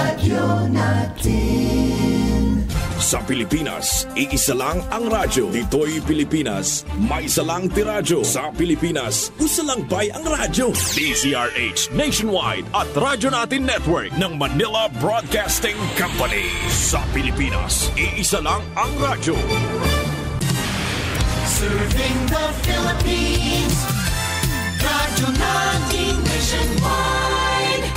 radyo natin. Sa Pilipinas, iisa lang ang radyo. Dito'y Pilipinas, may isa lang tiradyo. Sa Pilipinas, usa lang bay ang radyo. DZRH Nationwide at Radyo Natin Network ng Manila Broadcasting Company. Sa Pilipinas, iisa lang ang radyo. Serving the Philippines, Radyo Natin Nationwide.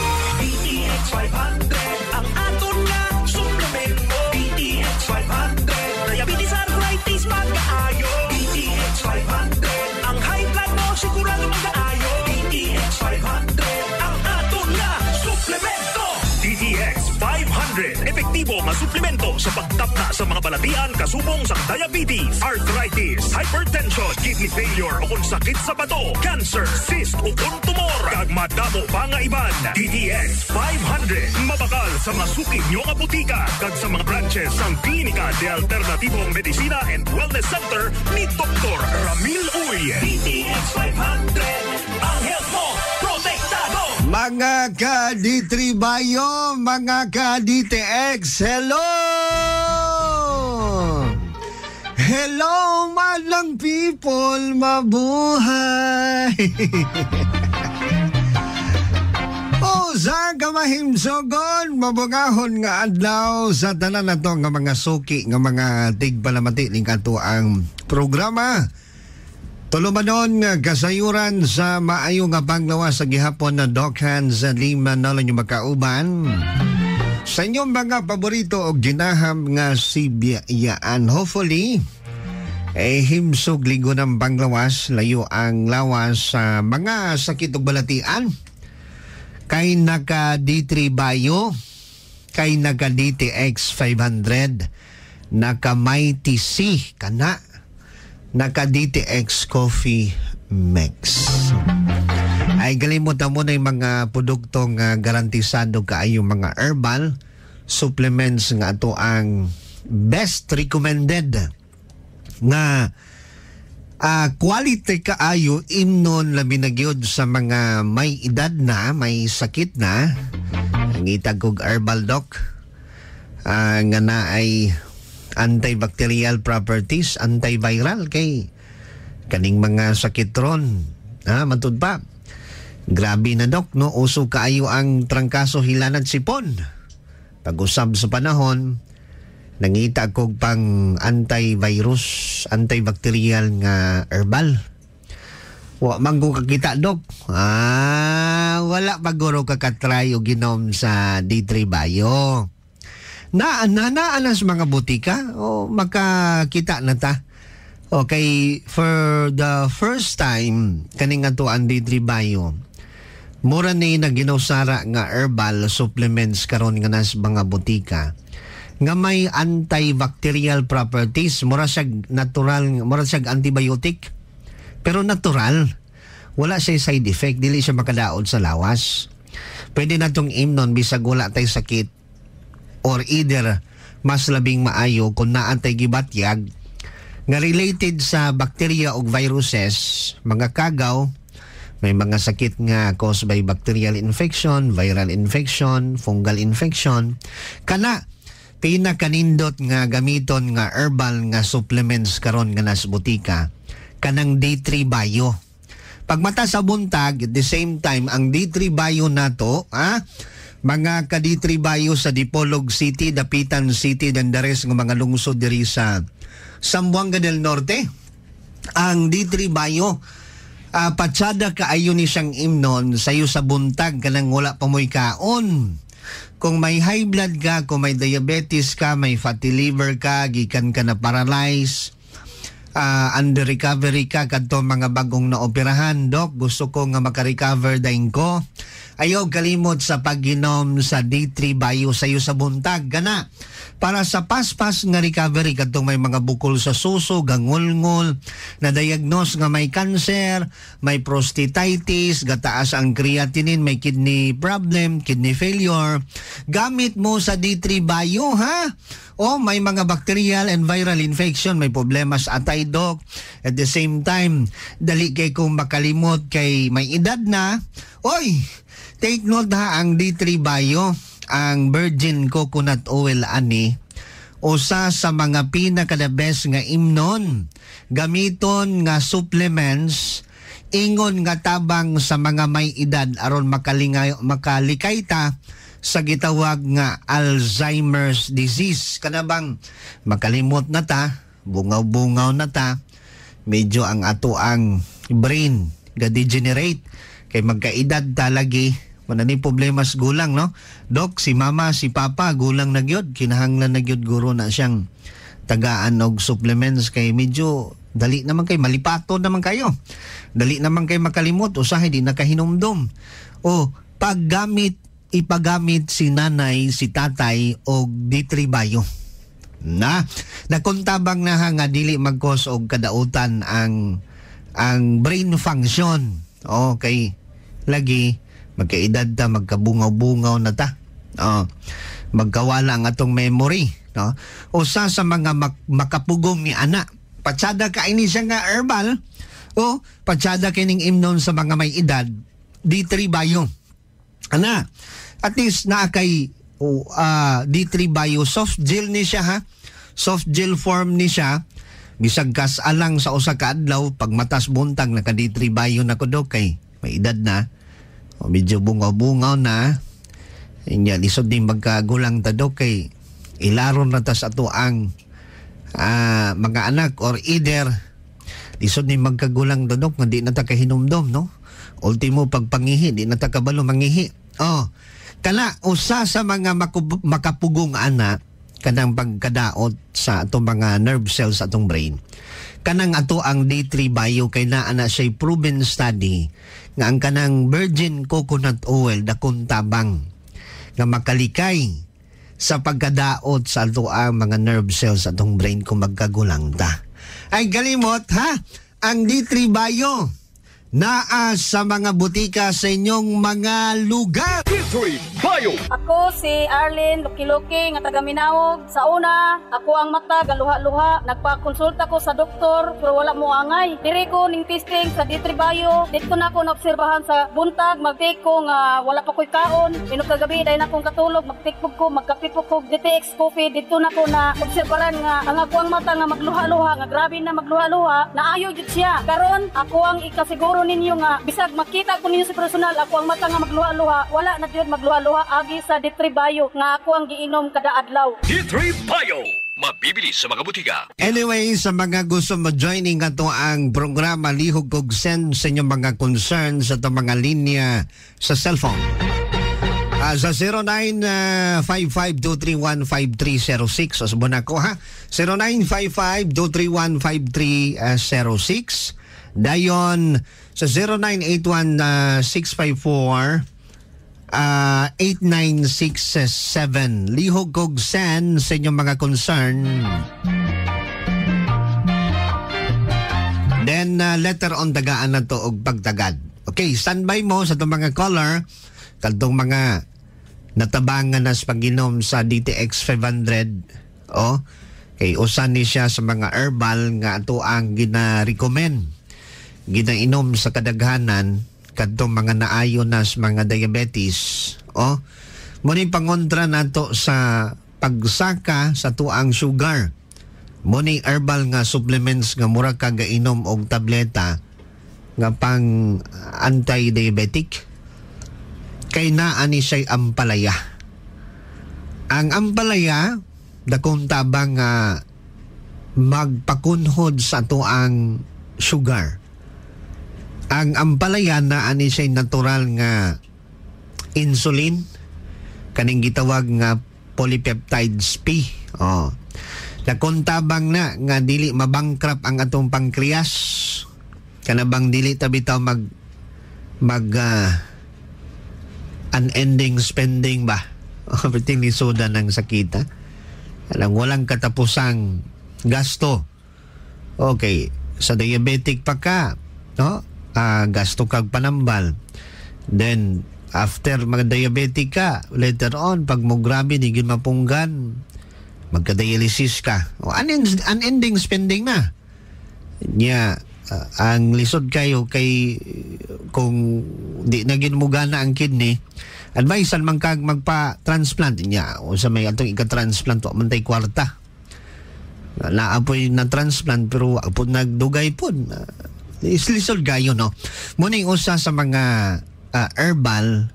DTX 500 ang aton nga suplemento. DTX 500 diabetes, arthritis, magkaayo. DTX 500 ang high blood mo sigurado magkaayo. DTX 500 ang aton nga suplemento. DTX 500 epektibo nga suplemento sa pagtapna sa mga balatian kasubong sa diabetes, arthritis, hypertension, kidney failure o kung sakit sa bato, cancer, cyst o kung tumor. Kag madamo pa nga iban. DTX 500 mabakal sa mga suki nyo nga butika kag sa mga branches ng Klinika de Alternatibong Medicina and Wellness Center ni Dr. Ramil Uy. DTX 500 ang health mo protektado. Mga ka-D3 Bayo, mga ka-DTX, hello! Hello, madlang people, mabuhay! O, sa kamahimsogon, mabungahon nga adlaw sa tanan na to nga mga suki, nga mga tigpalamati ni kato ang programa. Tulumanon nga kasayuran sa maayo nga panglawas sa gihapon na Dokhan sa lima na lang yung makauban. Sa inyong mga paborito o ginaham nga sibiyaan. Hopefully, himsog ligo ng panglawas, layo ang lawas sa mga sakit o balatian. Kay naka D3 Bayo, kay naka DTX 500, naka Mighty C, kana naka DTX Coffee Mix. Ay galimutan mo na yung mga produktong garantisado kaayo mga herbal supplements nga ato ang best recommended nga quality kaayo imnon labi na gyud sa mga may edad na, may sakit na. Ang itag kog herbal doc nga na ay antibacterial properties, antiviral kay kaning mga sakit ron. Matud pa. Grabe na dok, no? Uso kaayo ang trangkaso, hilanad, sipon. Pag-usab sa panahon, nangita kog pang antivirus, antibacterial nga herbal. Wa manggo kakita dok. Wala paguro kakatry o ginom sa D3 Bayo. Naanas mga butika o makakita na ta. Okay, for the first time kaning ato ang D3 Bayo, mura ni na ginusara nga herbal supplements karon nga nas mga butika nga may antibacterial properties, mura siyag natural, mura siyag antibiotic pero natural. Wala siya side effect, dili siya makadaot sa lawas. Pwede natong imnon bisag wala tay sakit or either mas labing maayo kung naantay gibatyag nga related sa bacteria o viruses, mga kagaw, may mga sakit nga caused by bacterial infection, viral infection, fungal infection. Kana, pinakanindot nga gamiton nga herbal nga supplements karon nga nas butika, kanang D3 Bayo. Pagmata sa buntag, at the same time, ang D3 Bayo nato, mga ka-D3 Bayo sa Dipolog City, Dapitan City, Dandares ng mga lungsod diri sa Zamboanga del Norte. Ang D3 Bayo, patsada kaayo ni siyang imnon sayo sa buntag kanang wala pa mo'y kaon. Kung may high blood ka, kung may diabetes ka, may fatty liver ka, gikan ka na paralyze, under recovery ka, kadto mga bagong naoperahan, Dok, gusto ko nga makarecover daing ko. Ayaw kalimot sa pag-inom sa D3 Bayo sayo sa buntag. Gana, para sa paspas nga recovery kadtong may mga bukol sa suso, gangulngol, na diagnose nga may cancer, may prostatitis, gataas ang creatinine, may kidney problem, kidney failure. Gamit mo sa D3 Bayo, ha? O may mga bacterial and viral infection, may problema sa atay, Dok. At the same time, dali kay kung makalimot kay may edad na, oy, take note ha, ang D3 Bayo ang virgin coconut oil ani usa sa mga pinaka-the best nga imnon gamiton nga supplements ingon nga tabang sa mga may edad aron makalikay ta sa gitawag nga Alzheimer's disease. Kanabang makalimot na ta, bungaw-bungaw na ta, medyo ang ato ang brain ga-degenerate kay magkaedad talagi manani problema sa gulang, no? Dok, si mama, si papa gulang na gyud, kinahanglan na gyud guro na siyang tagaan og supplements kay medyo dali naman kay malipato naman kayo. Dali naman kay makalimot usahay di nakahinumdom. O ipagamit si nanay, si tatay og D3 Bio. Nakuntabang na nga dili mag-cause og kadautan ang brain function. Okay. Lagi magkaedad ta, magkabungaw-bungaw na ta. Magkawala ang atong memory, no? Usa sa mga makapugong ni ana. Patsada ka ini siya nga herbal o patsada kining imnon sa mga may edad D3 Bio. Ana, at least na kay D3 Bio soft gel ni siya ha. Soft gel form ni siya. Bisag kas alang sa usa ka adlaw pag matas buntag naka D3 Bio na ko kay may edad na. O medyo bungaw-bungaw na. Inya lisod din magkagulang ta kay ilaron na ta sa ato ang mga anak or either lisod ni magkagulang dadok nga di na ta kahinumdom, no? Ultimo pagpangihi di na ta kabalo mangihi. Kana usa sa mga makapugong ana kanang pagkadaot sa atong mga nerve cells sa atong brain. Kanang ato ang D3 Bio kay naa na siya proven study nga ang kanang virgin coconut oil dakong tabang nga makalikay sa pagkadaot sa ato ang mga nerve cells sa atong brain kung magkagulang ta. Ay galimot ha, ang D3 Bio naa sa mga butika sa inyong mga lugar. D3 Bio. Ako si Arlene Luki-Luki nga taga Minaog. Sa una, ako ang mata galuha-luha. Nagpakonsulta ko sa doktor pero wala mo angay. Diri ko ning testing sa D3 Bio. Dito na ako naobserbahan sa buntag. Mag-take ko nga wala pa ko'y kaon. Minug kagabi dahil na akong katulog. Mag-take ko, magkapit ko DTX coffee. Dito na ko na obserbahan nga ang ako ang mata nga magluha-luha. Nga grabe na magluha-luha. Naayo jud siya. Karon ako ang ikasiguro ninyo nga bisag makita ko ninyo sa personal ako ang mata nga magluha-luha. Wala na jud magluha-luha agi sa D3 Bio nga ako ang giinom kada adlaw. D3 Bio. Mabibili sa mga butika. Anyway, sa mga gusto mo-joining ato ang programa, lihog kog send sa inyong mga concerns sa itong mga linya sa cellphone. Sa 0955-231-5306. Asubon ako ha. 0955-231-5306. Dayon sa 0981-654-8967. Lihog kog send sa inyong mga concern. Then letter on tagaan na to og pagtagad. Okay, standby mo sa itong mga caller. Kadtong mga natabangan na sa pag-inom sa DTX 500. Okay, usan ni siya sa mga herbal nga ato ang gina-recommend. Ginainom sa kadaghanan kadtong mga naayo na sa mga diabetes. Muni pangontra nato sa pagsaka sa tuang sugar. Muni herbal nga supplements nga mura ka gainom og tableta nga pang anti-diabetic. Kay naa ni siya'y ampalaya. Ang ampalaya dakong tabang nga magpakunhod sa tuang sugar. Ang ampalaya na ani siya'y natural nga insulin, kaning gitawag nga polypeptides P. Nakuntabang na nga dili mabankrupt ang atong pankreas. Kanabang dili ta bitaw mag unending spending ba? Biting ni soda ng sakita. Walang katapusang gasto. Okay, sa diabetic pa ka, no? Gasto kag panambal. Then after mag-diabetic ka, later on pag mo grabe di gyud mapunggan, magka-dialysis ka. Unending spending na. Ang lisod kayo kay kung di na gid mo gana ang kidney, Advice man kag magpa-transplant niya o sa may atong ika-transplant wa man tay kwarta. Naapoy na transplant pero wa pud nagdugay pud. Islisod gayo no. Muning usa sa mga herbal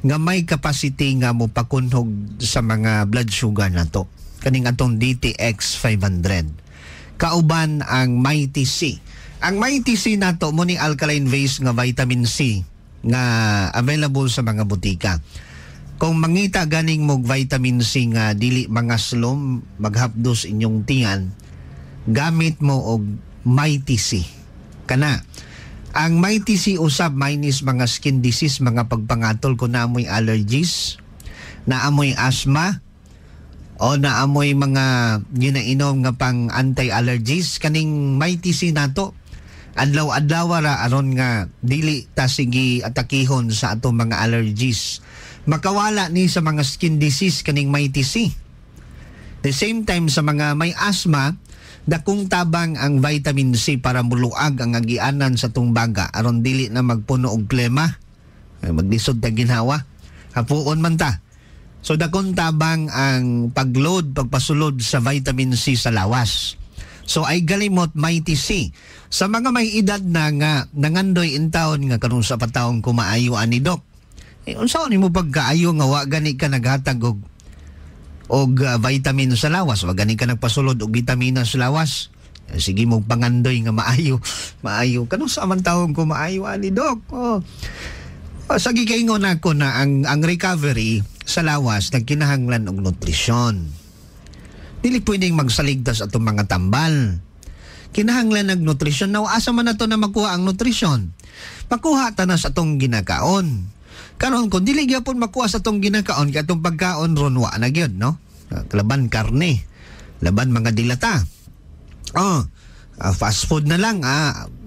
nga may capacity nga mo pakunhog sa mga blood sugar nato. Kaning atong DTX 500. Kauban ang Mighty C. Ang Mighty C nato muning alkaline base nga vitamin C nga available sa mga butika. Kung mangita ganing mog vitamin C nga dili mga slom maghapdos inyong tiyan, gamit mo og Mighty C. Kana ang Mighty C usab minus mga skin disease, mga pagpangatol kung naamoy allergies, naamoy asthma, o naamoy mga ginainom nga pang anti-allergies. Kaning Mighty C nato adlaw-adlaw ra aron nga dili ta sige atakihon sa atong mga allergies. Makawala ni sa mga skin disease kaning Mighty C. The same time sa mga may asthma, dakong tabang ang vitamin C para muluag ang agianan sa tumbaga aron dili na magpuno og plema, maglisod ta ginhawa, hapuon man ta. So dakong tabang ang pagload, pagpasulod sa vitamin C sa lawas. So ay galimot Mighty C. Sa mga may edad na nga nangandoy in taon nga karon sa pataong kumaayo ani Dok. Unsaon nimo pagkaayo nga wa gani ka naghatag og vitamin sa lawas, wa gani ka nagpasulod og bitamina sa lawas. Sige mo pangandoy nga maayo. Maayo kanus sa man taong kumaayo ani Dok. Sa gigaingon nako na ang recovery sa lawas nagkinahanglan og nutrisyon. Dili pwedeng magsaligtas atong mga tambal. Kinahanglan ng nutrisyon. Now, asa man nato na makuha ang nutrisyon? Makuha ta na sa atong ginakaon. Karon kung dili gyapon makuha sa atong ginakaon, kay atong pagkaon ron wa na gyud, no? Laban karne, laban mga dilata. Fast food na lang,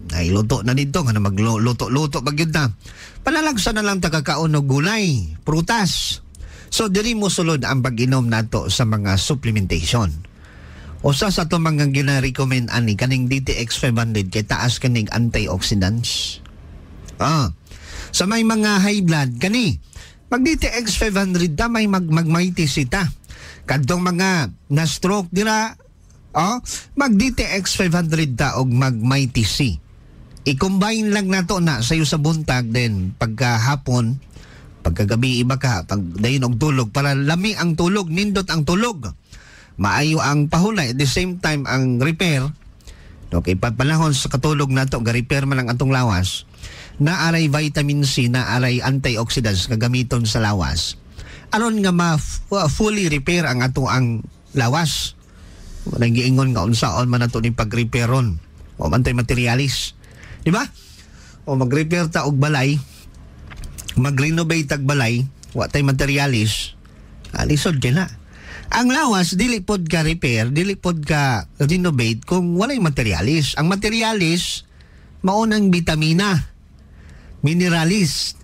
ay luto na dito nga magluto-luto pag yun na. Palalagsa na lang tagakaon og gulay, prutas. So diri mo sulod ang pag-inom nato sa mga supplementation. Usa sa ato mga gina-recommend ani kaning DTX 500 kay taas kaning antioxidants. Sa may mga high blood kani mag DTX 500 ta may Mighty C ta. Kadtong mga na stroke dira mag DTX 500 ta og mag Mighty C. I-combine lang nato na sayo sa buntag then pagkahapon, pagkagabi iba ka, pag dayon og tulog para lami ang tulog, nindot ang tulog. Maayo ang pahulay, at the same time ang repair. Okay, panahon sa katulog nato ga-repair man ang atong lawas. Naaray vitamin C, naaray antioxidants nga gamiton sa lawas. Aron nga fully repair ang ato ang lawas. Nagiingon nga unsaon man nato ni pag-repairon. O mantay materialis. Di ba? O mag-repair ta og balay, mag-renovate tag balay, wa tay materialis, alisod ka na. Ang lawas, dili pod ka repair, dili pod ka renovate kung walay materialis. Ang materialis, maunang vitamina, mineralis,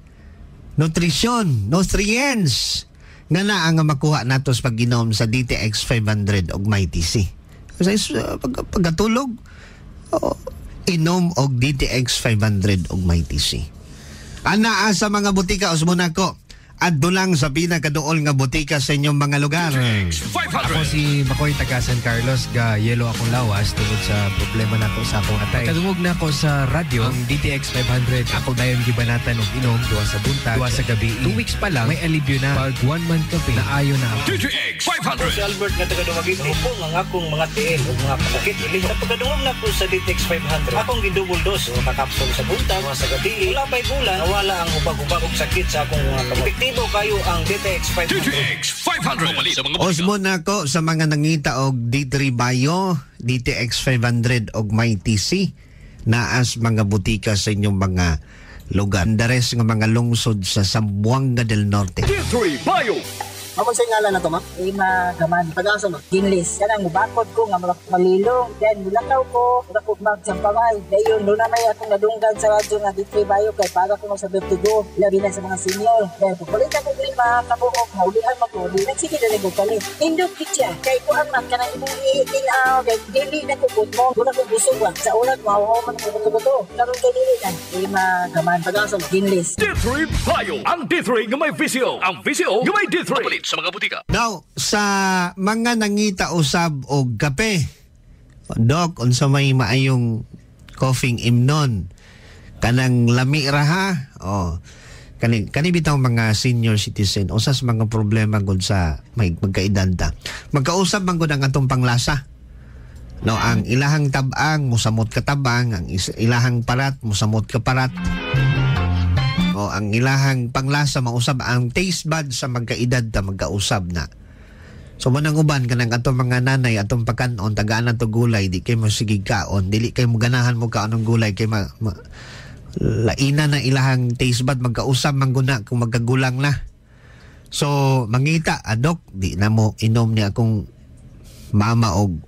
nutrition, nutrients, nga na ang makuha nato sa pag-inom sa DTX 500 og Mighty C. Kasi pagkatulog, inom og DTX 500 og Mighty C. Anaa sa mga butika usmon ako. Adto lang sa pinakaduol nga butika sa inyong mga lugar. Ako si Makoy taga San Carlos, ga yelo akong lawas tungod sa problema nato sa akong atay. Kadungog na ako sa radyo ang DTX 500. Ako dayon gibanatan og inom duwa sa buntag, duwa sa gabi. 2 weeks pa lang may alibyo na. Pag 1 month ka na ayo na ako. DTX Ako si 500. Albert nga taga Dumaguete. Ako ang akong mga tiil o mga kasakit. Sa pagkadungog na po sa DTX 500, akong gidouble dose o makapsol sa buntag, mga sa gabi. Wala pa'y bulan, nawala ang ubag-ubag og sakit sa akong mga kamay. Epektibo kayo ang DTX 500. DTX 500. Sa mga Osmon nako sa mga nangita og D3 Bio, DTX 500 og Mighty C, naas mga butika sa inyong mga lugar. Dares nga mga lungsod sa Zamboanga del Norte. D3 Bio. Amon sa ngalan na to, ma? Ima gaman. Taga-asa, ma? Ginlis. Kanang mubakod ko nga malilong. Then mulakaw ko. Wala ko magsampamay. Dayon, doon na may akong nadunggan sa radyo nga D3 Bayo kay para ko sa Vertigo. Labi na sa mga senior. Then pupulit ako din mga kabuok. Maulihan mo ko. Nagsige na nagbukalit. Indog kitya. Kay ko ang man kanang imong iitinaw. Kay dili na kubot mo. Doon ako busog ba. Sa ulat, mahuhaw man ko buto-buto. Karoon kay dili na. Ima gaman. Taga-asa, ma? Ginlis. D3 Bayo. Ang D3 nga may VCO. Ang VCO nga may D3. Papalit sa mga butika. Now, sa mga nangita usab og kape, Dok, unsa may maayong coughing imnon, kanang lami ra ha? Kani bitaw mga senior citizen, usas mga problema gud sa may magkaedad ta. Magkausap man gud ang atong panglasa. No, ang ilahang tabang musamot ka tabang, ang ilahang parat musamot ka parat. O ang ilahang panglasa mausab ang taste bud sa magkaedad ta magkausab na. So manang uban kanang atong mga nanay atong pagkanon tagaan nato gulay di kay mo sige kaon, dili kay mo ganahan mo kaon ng gulay kay laina na ilahang taste bud magkausab man guna kung magkagulang na. So mangita adok di na mo inom ni akong mama og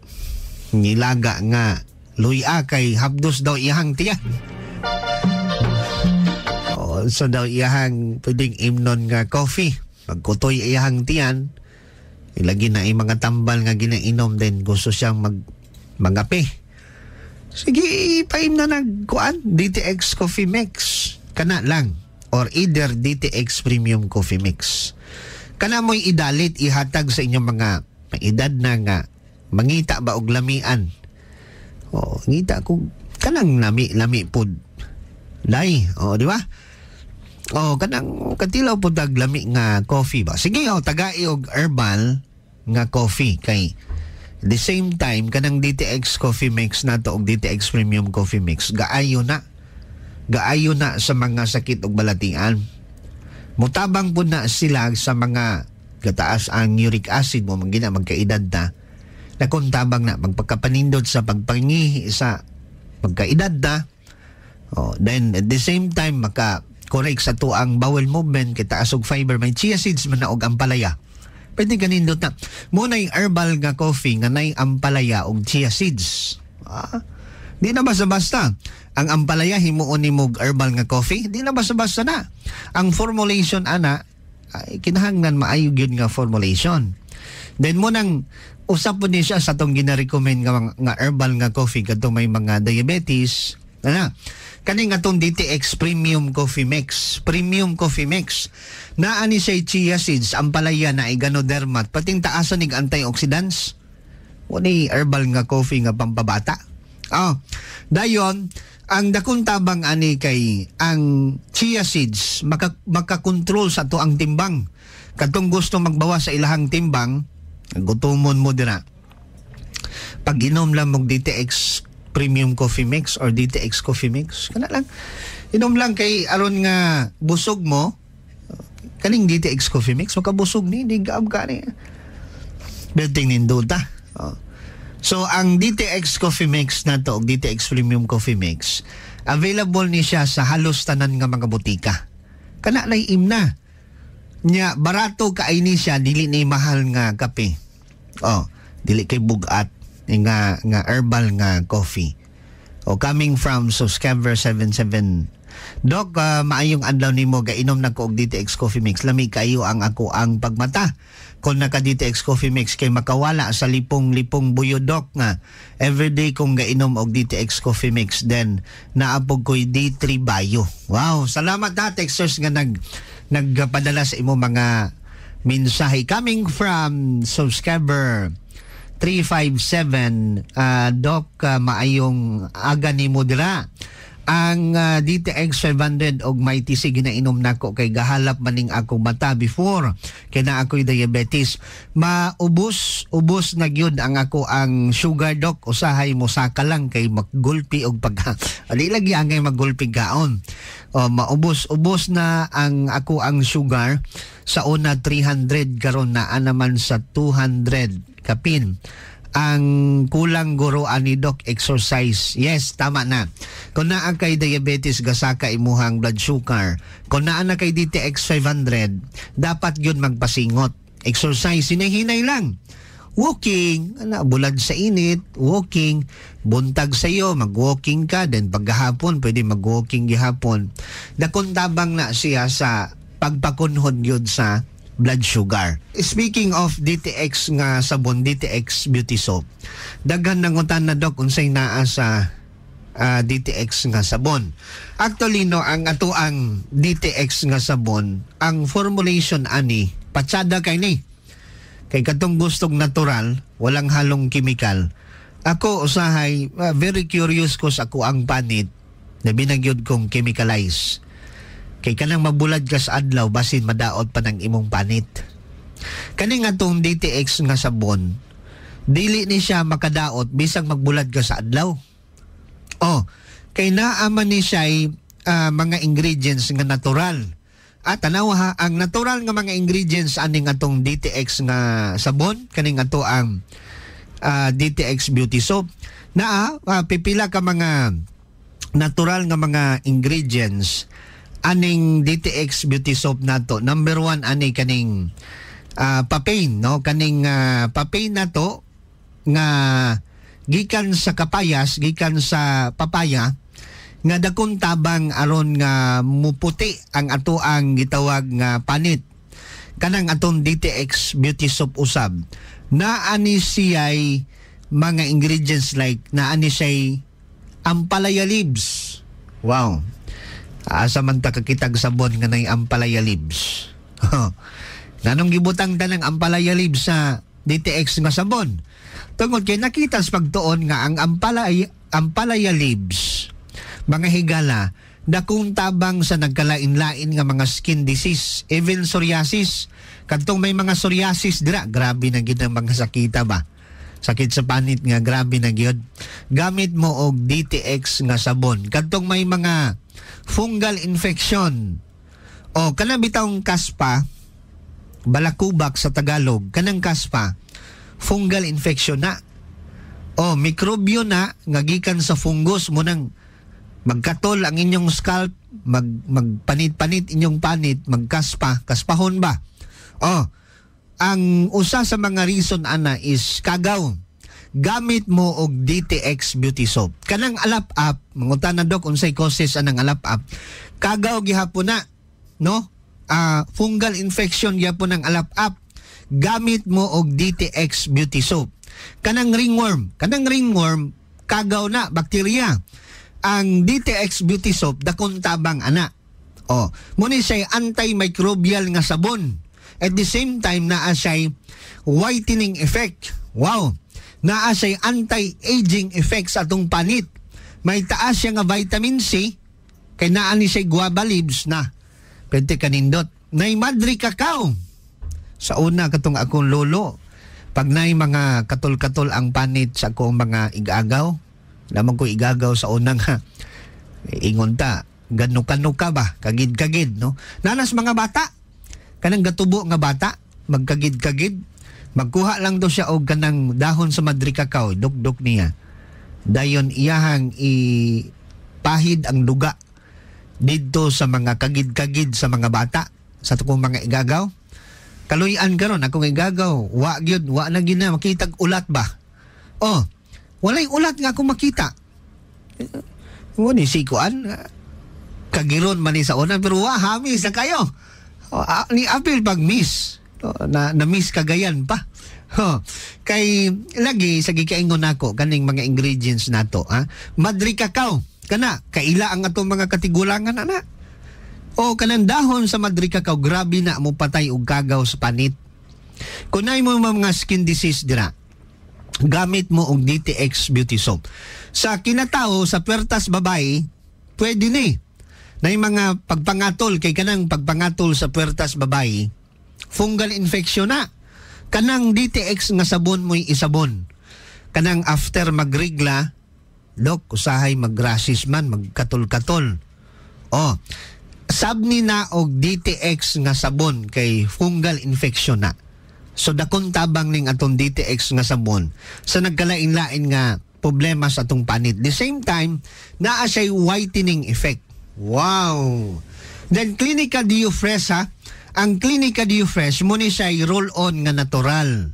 nilaga nga luya kay habdos daw iyang tiyan. So daw iyang pwedeng imnon nga coffee. Pagkutoy iyang tiyan, ilagi na mga tambal nga ginainom din gusto siyang magape. Sige, paim na nagkuan DTX Coffee Mix. Kana lang. Or either DTX Premium Coffee Mix. Kana mo'y idalit, ihatag sa inyong mga edad na nga mangita ba og lamian. Ngita ko kanang lami pud. Dai, di ba? Kanang katilaw po taglami nga coffee ba? Sige, tagai og herbal nga coffee kay the same time kanang DTX Coffee Mix nato og DTX Premium Coffee Mix gaayo na sa mga sakit og balatian. Mutabang po na sila sa mga gataas ang uric acid mo magina magkaedad na nakuntabang na magpagkapanindot sa pagpangihi sa magkaedad na. Then at the same time correct sa to ang bowel movement kita asog fiber may chia seeds man na og ampalaya. Pwede kanindot na. Muna yung herbal nga coffee nga nay ampalaya og chia seeds. Di na basta-basta. Ang ampalaya himuon ni mog herbal nga coffee, di na basta-basta na. Ang formulation ana ay kinahanglan maayo gyud nga formulation. Then mo nang usap po ni siya sa tong gina-recommend nga herbal nga coffee kadto may mga diabetes. Kani nga tong DTX Premium Coffee Mix. Premium Coffee Mix. Naani siya chia seeds, ampalaya na ganodermat, pating taasan nig antioxidants. Wani herbal nga coffee nga pampabata. Dayon, ang dakong tabang ani kay ang chia seeds makakontrol sa to ang timbang. Katong gusto magbawas sa ilahang timbang, gutomon mo dira. Pag inom lang mong DTX Premium Coffee Mix or DTX Coffee Mix, kana lang inom lang kay aron nga busog mo kaning DTX Coffee Mix makabusog ni gaab ka ni beting nindota. So ang DTX Coffee Mix nato og DTX Premium Coffee Mix available ni siya sa halos tanan nga mga butika. Kana lay imna nya barato kaay ni siya, dili ni mahal nga kape. Dili kay bugat nga herbal nga coffee. Coming from Subscriber 77. Dok, maayong adlaw nimo gainom na ko og DTX Coffee Mix. Lami kayo ang ako ang pagmata. Kung naka DTX Coffee Mix kay makawala sa lipong buyo dok nga everyday kong gainom og DTX Coffee Mix then naapog ko'y D3 Bayo. Wow, salamat na texters nga nagpadala sa imo mga mensahe. Coming from Subscriber 357, Doc, maayong aga ni mo dira. Ang DTX 500 og may tisig na inom nako kay gahalap maning akong mata before kay na ako'y diabetes. Maubos na gyud ang ako ang sugar doc. Usahay mo saka lang kay maggulpi og ali lagi angay maggulpi gaon. Maubos na ang ako ang sugar sa una 300 karon na naman sa 200 kapin. Ang kulang guro ani doc exercise. Yes, tama na. Kung naa kay diabetes gasaka imuhang blood sugar, kung naa na kay DTX 500, dapat yun magpasingot. exercise, hinahinay lang. Walking, bulad sa init, walking, buntag sa'yo, mag-walking ka, then paghapon, pwede mag-walking gihapon. Dakon tabang na siya sa pagpakunhod yun sa blood sugar. Speaking of DTX nga sabon, DTX beauty soap, daghan nangutan na dok unsay naa sa DTX nga sabon. Actually no, ang ato ang DTX nga sabon, ang formulation ani, patsada kay ni. Kay katong gustong natural, walang halong chemical. Ako usahay, very curious ko sa ako ang panit na binagyod kong chemicalize. Kay kanang mabulad ka sa adlaw, basin madaot pa ng imong panit. Kaning atong DTX nga sabon, dili ni siya makadaot bisang magbulad ka sa adlaw. Kay naaman ni siya mga ingredients nga natural. At tanaw ha, ang natural nga mga ingredients aning atong DTX nga sabon, kaning ato ang DTX beauty soap, na pipila ka mga natural nga mga ingredients aning DTX beauty soap nato. Number 1 ani kaning papain, no? Kaning papain nato nga gikan sa kapayas, gikan sa papaya, nga dakon tabang aron nga muputi ang ato ang gitawag nga panit. Kanang atong DTX beauty soap usab, naani siya'y mga ingredients like naani siya'y ampalaya leaves. Wow. Asa man ta kakitag sabon nga nay ampalaya leaves. Nanong gibutang ta ng ampalaya leaves sa DTX nga sabon? Tungod kay nakita sa pagtuon nga ang ampalaya leaves, mga higala, dakong tabang sa nagkalain-lain nga mga skin disease, even psoriasis. Kadtong may mga psoriasis dira, grabe na gid ang mga sakita ba? Sakit sa panit nga, grabe na gyud. Gamit mo og DTX nga sabon. Kadtong may mga fungal infection, o kanang bitawng kaspa, balakubak sa Tagalog, kanang kaspa, fungal infection na. O mikrobyo na nga gikan sa fungus mo nang magkatol ang inyong scalp, magpanit-panit inyong panit, kaspahon ba? Ang usa sa mga reason ana is kagaw. Gamit mo og DTX beauty soap. Kanang alap-up, mangutan na dok unsay causes anang alap-up. Kagaw gihapon na, no? Fungal infection gihapon ang alap-up. Gamit mo og DTX beauty soap. Kanang ringworm, kagaw na, bakterya. Ang DTX beauty soap dakon tabang ana. Muni siya antimicrobial nga sabon. At the same time naa siya whitening effect. Wow. Naa siya anti-aging effect sa atong panit. May taas siya nga vitamin C, kay naa ni siya guava leaves na. Pwede kanindot. Nay madri cacao. Sa una katong akong lolo, pag nay mga katol-katol ang panit sa akong mga igagaw, lamang ko igagaw sa unang ingon ta, ganuka-nuka ba, kagid-kagid, no? Nanas mga bata, kanang gatubo nga bata, magkagid-kagid, magkuha lang daw siya og kanang dahon sa madri cacao, duk-duk niya. Dayon iyahang ipahid ang duga dito sa mga kagid-kagid sa mga bata, sa tukong mga igagaw. Kaluyan karon akong igagaw, wa na gyud na makitag ulat ba? Walay ulat nga akong makita. Ni sikuan, kagiron man ni sa una, pero hamis na kayo. Ni apil pag miss. Na-miss kagayan pa. Kay lagi sa gikaingon nako kaning mga ingredients nato, madri cacao, kana kaila ang atong mga katigulangan ana. Kanang dahon sa madri cacao, grabe na mo patay og kagaw sa panit. Kunay mo mga skin disease dira, gamit mo og DTX beauty soap. Sa kinatao, sa puwertas babae, pwede ni. Na yung mga pagpangatol, kay kanang pagpangatol sa puwertas babae, fungal infection na. Kanang DTX nga sabon mo'y isabon. Kanang after magrigla, usahay mag-rashes man, magkatol-katol. Sabni na og DTX nga sabon kay fungal infection na. So dakon tabang ning atong DTX nga sabon sa nagkalain-lain nga problema sa atong panit. The same time, naa siya whitening effect. Wow! Then Clinica Diofresa, Ang Clinica DioFresh mo ni siya roll-on nga natural.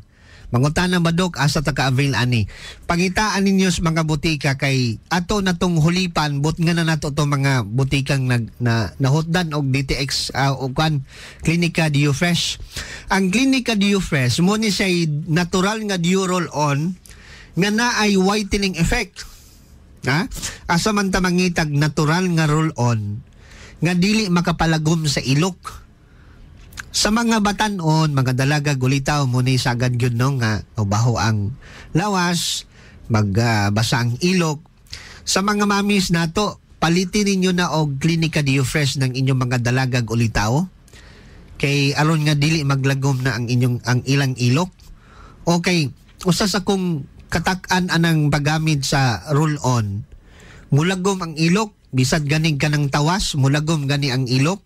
Mangutana ba dok asa ta ka-avail ani? Pangitaan ninyo sa mga butika kay ato na tong hulipan but nga na nato to mga butikang nahutdan og DTX o kan Clinica DioFresh. Ang Clinica DioFresh mo ni siya natural nga Dio roll-on nga naay whitening effect. Ha? Asa man ta mangitag natural nga roll-on nga dili makapalagom sa ilok. Sa mga batanon, mga dalaga gulitaw mo ni sagad yun no nga baho ang lawas, magbasa ang ilok. Sa mga mamis nato, palitin ninyo na og Clinica DioFresh ng inyong mga dalaga gulitaw. Kay aron nga dili maglagom na ang ilang ilok. Okay, usa sa kung katak-an anang paggamit sa roll-on, mulagom ang ilok, bisad ganing ka ng tawas, mulagom gani ang ilok.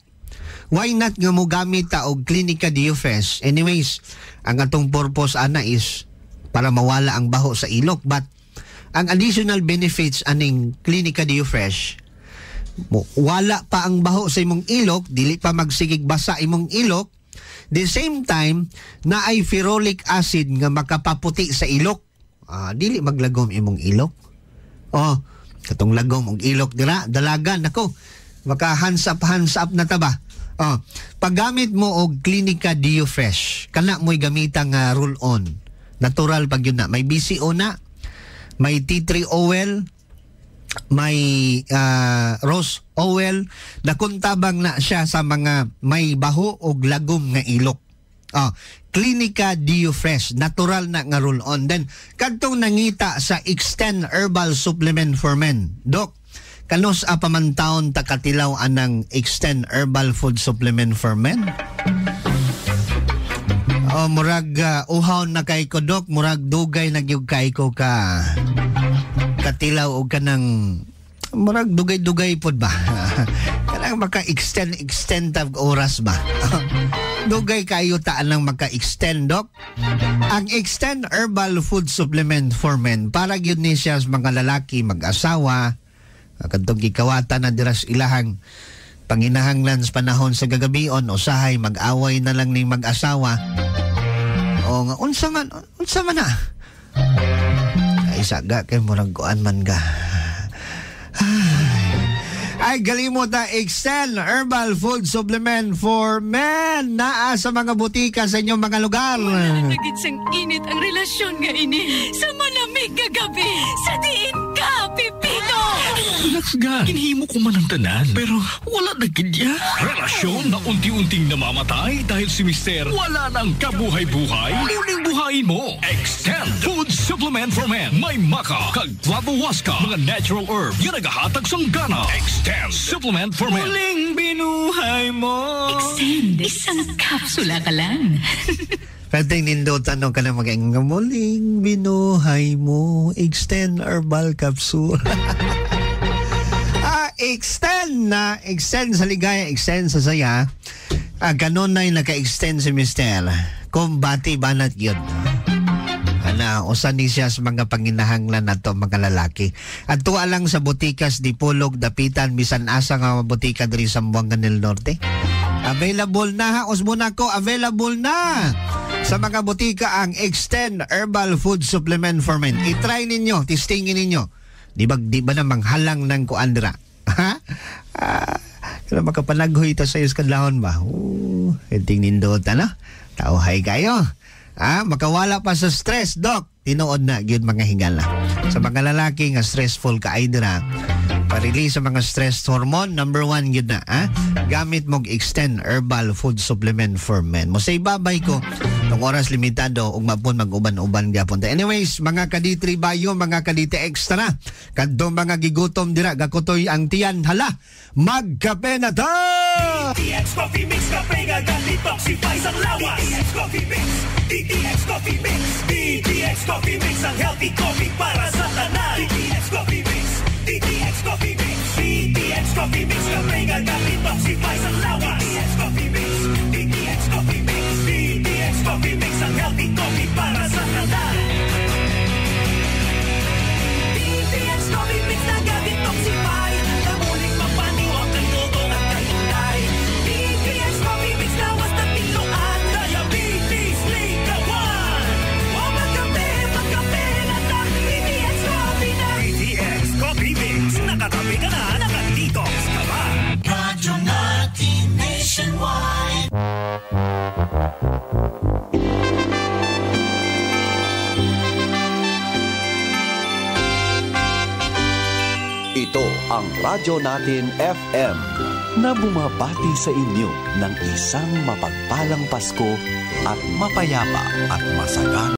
Why not nga mo gamit ta og Clinica DioFresh? Anyways, ang atong purpose ana is para mawala ang baho sa ilok. But ang additional benefits aning Clinica DioFresh, wala pa ang baho sa imong ilok, dili pa magsigig basa imong ilok. The same time, na ay ferulic acid nga makapaputi sa ilok. Dili maglagom imong ilok. Katong lagom og ilok dira, dalagan nako. Maka hands up na ta ba? Paggamit mo og Clinica DioFresh, kana mo'y gamitang roll-on. Natural pag yun na. May BCO na, may tea tree oil, may rose oil, nakuntabang na siya sa mga may baho o lagom nga ilok. Clinica DioFresh, natural na nga roll-on. Then, kadtong nangita sa Extend Herbal Supplement for Men. Dok, kanos apamantawon ta katilaw anang Extend Herbal Food Supplement for Men? Murag uhaw na kay ko dok, murag dugay na gyud kay ko ka katilaw og kanang murag dugay-dugay pod ba? Kanang maka-extend tag oras ba? Dugay kayo taan lang maka-extend dok. Ang Extend Herbal Food Supplement for Men para gyud ni siya sa mga lalaki mag-asawa. Kadtong gikawatan na diras ilahang panginahanglan sa panahon sa gagabion, usahay mag-away na lang ning mag-asawa. O nga unsa man na. Ay saga kay murag kuan man ka. Ay galimot na Extend Herbal Food Supplement for Men naa sa mga butika sa inyong mga lugar. Nagit sang init ang relasyon nga ini sa malamig nga gabi sa diin ka, Pipito. Relax ga. Hinihimo ko man ang tanan, pero wala na gidya. Relasyon na unti-unting namamatay dahil si Mister wala nang kabuhay-buhay. Muling buhayin mo. Extend Food Supplement for Men. May maka, kag clavohuasca, mga natural herb, yan nagahatag sang gana. Extend Supplement for Men. Muling binuhay mo. Extend, isang kapsula ka lang. Pwedeng nindo tanong ka na mag-ang muling binuhay mo. Extend Herbal Capsule. Extend sa ligaya, extend sa saya. Ganon na yung naka-extend si Mister. Kumbati banat yun. Usan ni siya sa mga panginahanglan na to mga lalaki. At tuwa lang sa butikas, dipolog, dapitan, bisan asa nga butika diri sa Buangan del Norte. Available na ha, Osmona ko, available na sa mga butika ang Extend Herbal Food Supplement for Men. I-try ninyo, testingin ninyo. Di ba namang halang ng kuandra? Ha? Kaya makapanaghoy ito sa iskadlahon ba? Hinting nindot, ano? Tauhay kayo. Makawala pa sa stress, Doc. Tinuod na, yun mga hingala. Sa mga lalaki nga stressful ka ay dira, pa-release sa mga stress hormone, number 1 yun na. Gamit mong Extend Herbal Food Supplement for Men. Mo say babay ko, ng oras limitado, ug mapon mag-uban-uban gapon. Anyways, mga kaditri bayo, mga kadite extra, kadto mga gigutom dira, gakutoy ang tiyan, hala, magkape na ta! DTX Coffee Mix, kape nga detoxify sa lawas. DTX Coffee Mix, DTX Coffee Mix, DTX Coffee Mix, ang healthy coffee para sa tanan. DTX Coffee Mix, DTX Coffee Mix, DTX Coffee Mix, kape nga detoxify sa lawas. DTX Coffee Mix, DTX Coffee Mix, DTX Coffee Mix, ang healthy coffee para sa tanan. DTX Coffee Mix na detoxify, namuling mapaniwag ng dugong at kalunay. DTX Coffee Mix na was the ang Radyo Natin FM na bumabati sa inyo ng isang mapagpalang Pasko at mapayapa at masaganang